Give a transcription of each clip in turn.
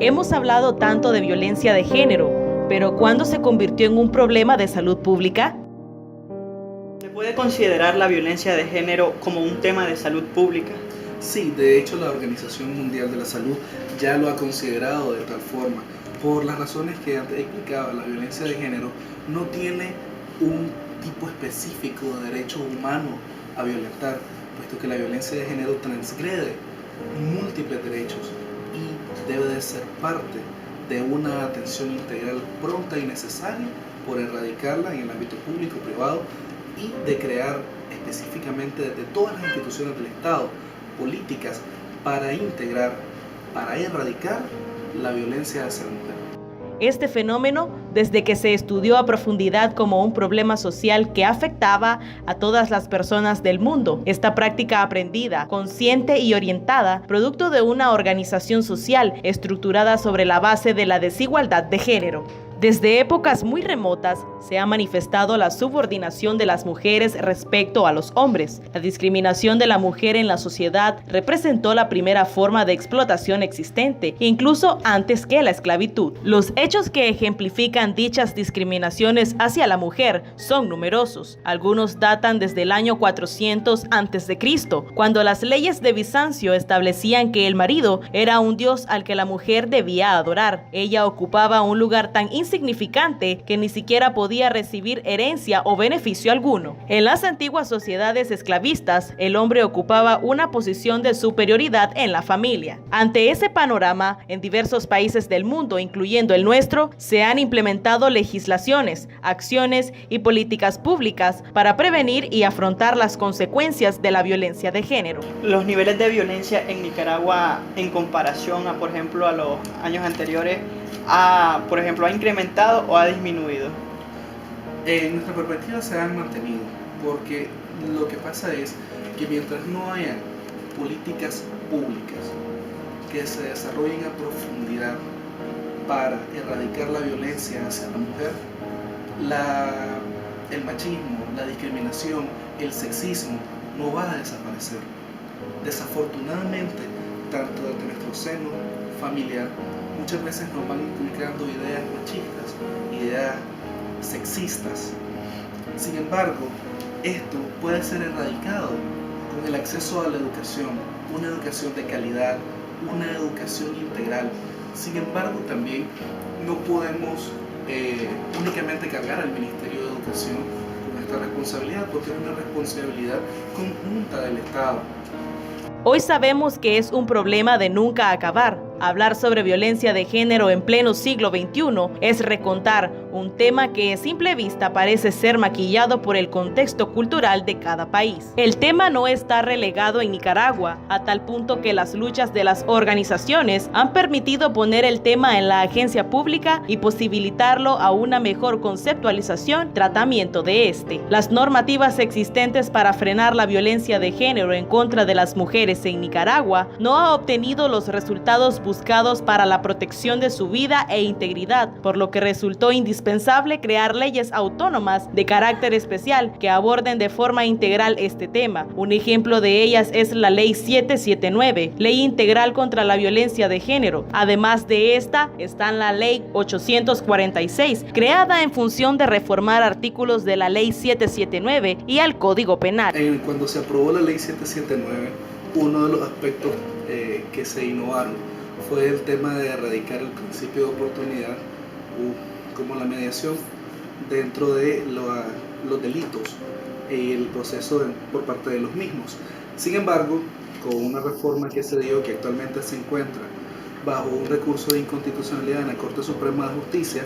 Hemos hablado tanto de violencia de género, pero ¿cuándo se convirtió en un problema de salud pública? ¿Se puede considerar la violencia de género como un tema de salud pública? Sí, de hecho la Organización Mundial de la Salud ya lo ha considerado de tal forma. Por las razones que antes explicaba, la violencia de género no tiene un tipo específico de derecho humano a violentar, puesto que la violencia de género transgrede múltiples derechos y debe de ser parte de una atención integral pronta y necesaria por erradicarla en el ámbito público, privado y de crear específicamente desde todas las instituciones del Estado políticas para integrar, para erradicar la violencia hacia la mujer. Este fenómeno, desde que se estudió a profundidad como un problema social que afectaba a todas las personas del mundo, esta práctica aprendida, consciente y orientada, producto de una organización social estructurada sobre la base de la desigualdad de género. Desde épocas muy remotas se ha manifestado la subordinación de las mujeres respecto a los hombres. La discriminación de la mujer en la sociedad representó la primera forma de explotación existente, incluso antes que la esclavitud. Los hechos que ejemplifican dichas discriminaciones hacia la mujer son numerosos. Algunos datan desde el año 400 a.C., cuando las leyes de Bizancio establecían que el marido era un dios al que la mujer debía adorar. Ella ocupaba un lugar tan insignificante que ni siquiera podía recibir herencia o beneficio alguno. En las antiguas sociedades esclavistas, el hombre ocupaba una posición de superioridad en la familia. Ante ese panorama, en diversos países del mundo, incluyendo el nuestro, se han implementado legislaciones, acciones y políticas públicas para prevenir y afrontar las consecuencias de la violencia de género. Los niveles de violencia en Nicaragua, en comparación a, por ejemplo, a los años anteriores, ¿ha incrementado o ha disminuido? En nuestra perspectiva se han mantenido, porque lo que pasa es que mientras no haya políticas públicas que se desarrollen a profundidad para erradicar la violencia hacia la mujer, el machismo, la discriminación, el sexismo no va a desaparecer. Desafortunadamente, tanto desde nuestro seno familiar, muchas veces nos van inculcando ideas machistas, ideas sexistas. Sin embargo, esto puede ser erradicado con el acceso a la educación, una educación de calidad, una educación integral. Sin embargo, también no podemos únicamente cargar al Ministerio de Educación con esta responsabilidad, porque es una responsabilidad conjunta del Estado. Hoy sabemos que es un problema de nunca acabar. Hablar sobre violencia de género en pleno siglo XXI es recontar un tema que a simple vista parece ser maquillado por el contexto cultural de cada país. El tema no está relegado en Nicaragua, a tal punto que las luchas de las organizaciones han permitido poner el tema en la agencia pública y posibilitarlo a una mejor conceptualización, tratamiento de este. Las normativas existentes para frenar la violencia de género en contra de las mujeres en Nicaragua no ha obtenido los resultados buscados para la protección de su vida e integridad, por lo que resultó indispensable crear leyes autónomas de carácter especial que aborden de forma integral este tema. Un ejemplo de ellas es la Ley 779, Ley Integral contra la Violencia de Género. Además de esta, está la Ley 846, creada en función de reformar artículos de la Ley 779 y al Código Penal. Cuando se aprobó la Ley 779, uno de los aspectos que se innovaron fue el tema de erradicar el principio de oportunidad como la mediación dentro de los delitos y el proceso por parte de los mismos. Sin embargo, con una reforma que se dio, que actualmente se encuentra bajo un recurso de inconstitucionalidad en la Corte Suprema de Justicia,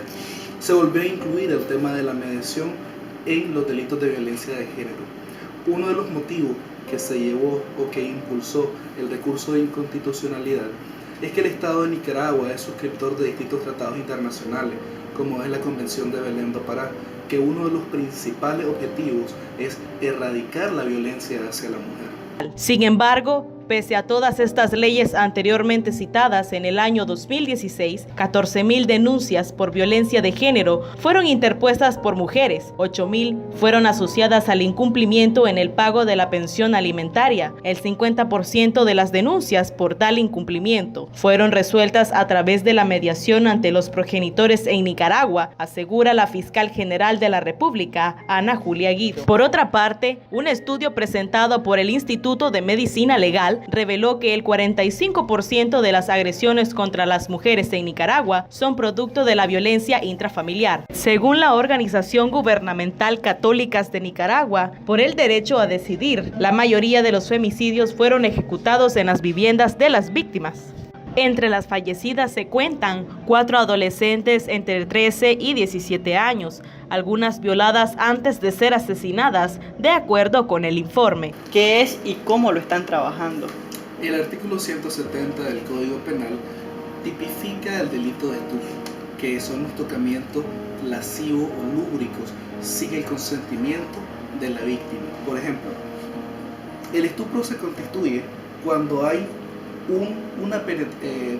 se volvió a incluir el tema de la mediación en los delitos de violencia de género. Uno de los motivos que se llevó o que impulsó el recurso de inconstitucionalidad es que el Estado de Nicaragua es suscriptor de distintos tratados internacionales, como es la Convención de Belém do Pará, que uno de los principales objetivos es erradicar la violencia hacia la mujer. Sin embargo, Pese a todas estas leyes anteriormente citadas, en el año 2016, 14.000 denuncias por violencia de género fueron interpuestas por mujeres, 8.000 fueron asociadas al incumplimiento en el pago de la pensión alimentaria. El 50% de las denuncias por tal incumplimiento fueron resueltas a través de la mediación ante los progenitores en Nicaragua, asegura la fiscal general de la República, Ana Julia Guido. Por otra parte, un estudio presentado por el Instituto de Medicina Legal reveló que el 45% de las agresiones contra las mujeres en Nicaragua son producto de la violencia intrafamiliar. Según la Organización Gubernamental Católicas de Nicaragua, por el derecho a decidir, la mayoría de los femicidios fueron ejecutados en las viviendas de las víctimas. Entre las fallecidas se cuentan 4 adolescentes entre 13 y 17 años, algunas violadas antes de ser asesinadas, de acuerdo con el informe. ¿Qué es y cómo lo están trabajando? El artículo 170 del Código Penal tipifica el delito de estupro, que son los tocamientos lascivos o lúbricos sin el consentimiento de la víctima. Por ejemplo, el estupro se constituye cuando hay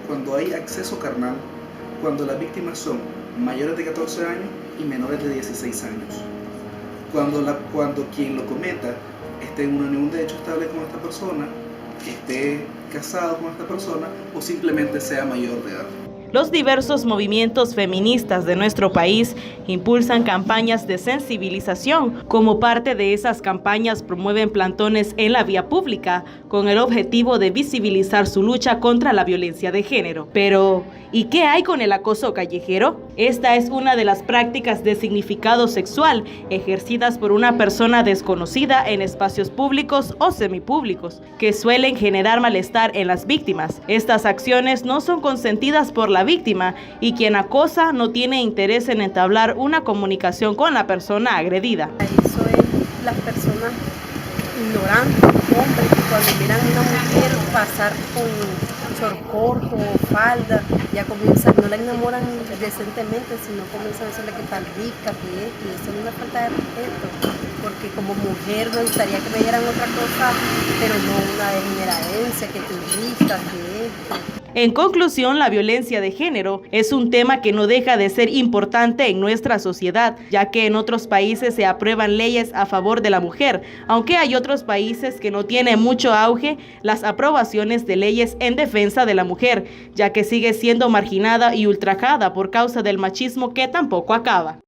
cuando hay acceso carnal, cuando las víctimas son mayores de 14 años y menores de 16 años. Cuando quien lo cometa esté en una unión de hecho estable con esta persona, esté casado con esta persona o simplemente sea mayor de edad. Los diversos movimientos feministas de nuestro país impulsan campañas de sensibilización. Como parte de esas campañas promueven plantones en la vía pública con el objetivo de visibilizar su lucha contra la violencia de género. Pero, ¿y qué hay con el acoso callejero? Esta es una de las prácticas de significado sexual ejercidas por una persona desconocida en espacios públicos o semipúblicos, que suelen generar malestar en las víctimas. Estas acciones no son consentidas por la víctima y quien acosa no tiene interés en entablar una comunicación con la persona agredida. Eso es las personas ignorantes, hombres, que cuando miran a una mujer pasar con short corto o falda, ya comienzan, no la enamoran decentemente, sino comienzan a decirle que tan rica, que es, y eso es una falta de respeto, porque como mujer me gustaría que me dieran otra cosa, pero no una degeneradencia, que tú rica, que esto. En conclusión, la violencia de género es un tema que no deja de ser importante en nuestra sociedad, ya que en otros países se aprueban leyes a favor de la mujer, aunque hay otros países que no tienen mucho auge las aprobaciones de leyes en defensa de la mujer, ya que sigue siendo marginada y ultrajada por causa del machismo que tampoco acaba.